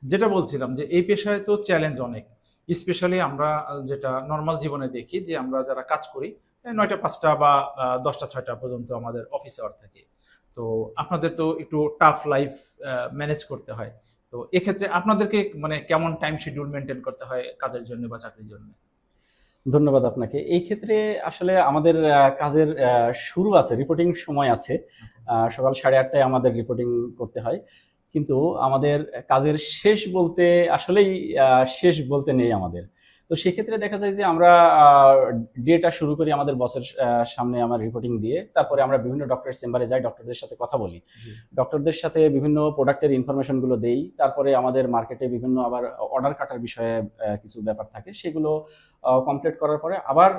যেটা বলছিলাম যে এই পেশায় তো চ্যালেঞ্জ অনেক, স্পেশালি আমরা যেটা নর্মাল জীবনে দেখি যে আমরা যারা কাজ করি 9টা 5টা বা 10টা 6টা পর্যন্ত আমাদের অফিস আওয়ার থাকে। তো আপনাদের তো একটু টাফ লাইফ ম্যানেজ করতে হয়। তো এক্ষেত্রে আপনাদেরকে মানে কেমন টাইম শিডিউল মেনটেন করতে হয় কাজের জন্য বা চাকরির জন্য? ধন্যবাদ আপনাকে। এই ক্ষেত্রে আসলে আমাদের কাজের শুরু আছে, রিপোর্টিং সময় আছে। সকাল 8:30টায় আমাদের রিপোর্টিং করতে হয়। কিন্তু আমাদের কাজের শেষ বলতে আসলেই শেষ বলতে নেই আমাদের। তো সেক্ষেত্রে দেখা যায় যে আমরা ডেটা শুরু করি আমাদের বসের সামনে আমার রিপোর্টিং দিয়ে। তারপরে আমরা বিভিন্ন ডক্টরের চেম্বারে যাই, ডক্টরদের সাথে কথা বলি। জি। ডক্টরদের সাথে বিভিন্ন প্রোডাক্টের ইনফরমেশনগুলো দেই। তারপরে আমাদের মার্কেটে বিভিন্ন আবার অর্ডার কাটার বিষয়ে কিছু ব্যাপার থাকে। সেগুলো কমপ্লিট করার পরে আবার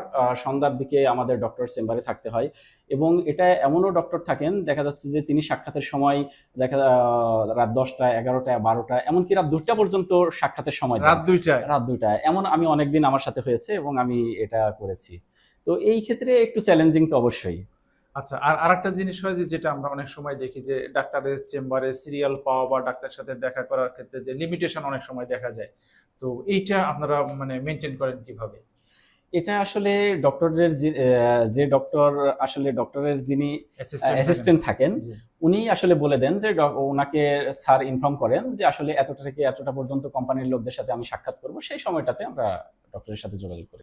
সন্ধ্যার দিকে আমাদের ডক্টর চেম্বারে থাকতে হয়। এবং এটা এমনও ডক্টর থাকেন, দেখা যাচ্ছে যে তিনি সাক্ষাতের সময় রাত 10টা, 11টা, 12টা, এমনকি রাত 2টা পর্যন্ত সাক্ষাতের সময় দেন। রাত 2টায়? রাত 2টা এমন আমি অনেকদিন আমার সাথে হয়েছে এবং আমি এটা করেছি। তো এই ক্ষেত্রে একটু চ্যালেঞ্জিং তো অবশ্যই। আচ্ছা, আর আরেকটা জিনিস হয় যে যেটা আমরা অনেক সময় দেখি যে ডাক্তারের চেম্বারে সিরিয়াল পাওয়া বা ডাক্তারের সাথে দেখা করার ক্ষেত্রে যে লিমিটেশন অনেক সময় দেখা যায়। তো এইটা আপনারা মানে মেইনটেইন করেন কিভাবে? এটা আসলে ডক্টরের যে ডক্টর আসলে ডক্টরের যিনি অ্যাসিস্ট্যান্ট থাকেন? অ্যাসিস্ট্যান্ট থাকেন, জি। উনি আসলে বলে দেন যে ওনাকে স্যার ইনফর্ম করেন যে আসলে এতটা থেকে এতটা পর্যন্ত কোম্পানির লোকদের সাথে আমি সাক্ষাৎ করব। সেই সময়টাতে আমরা ডক্টরের সাথে যোগাযোগ করি।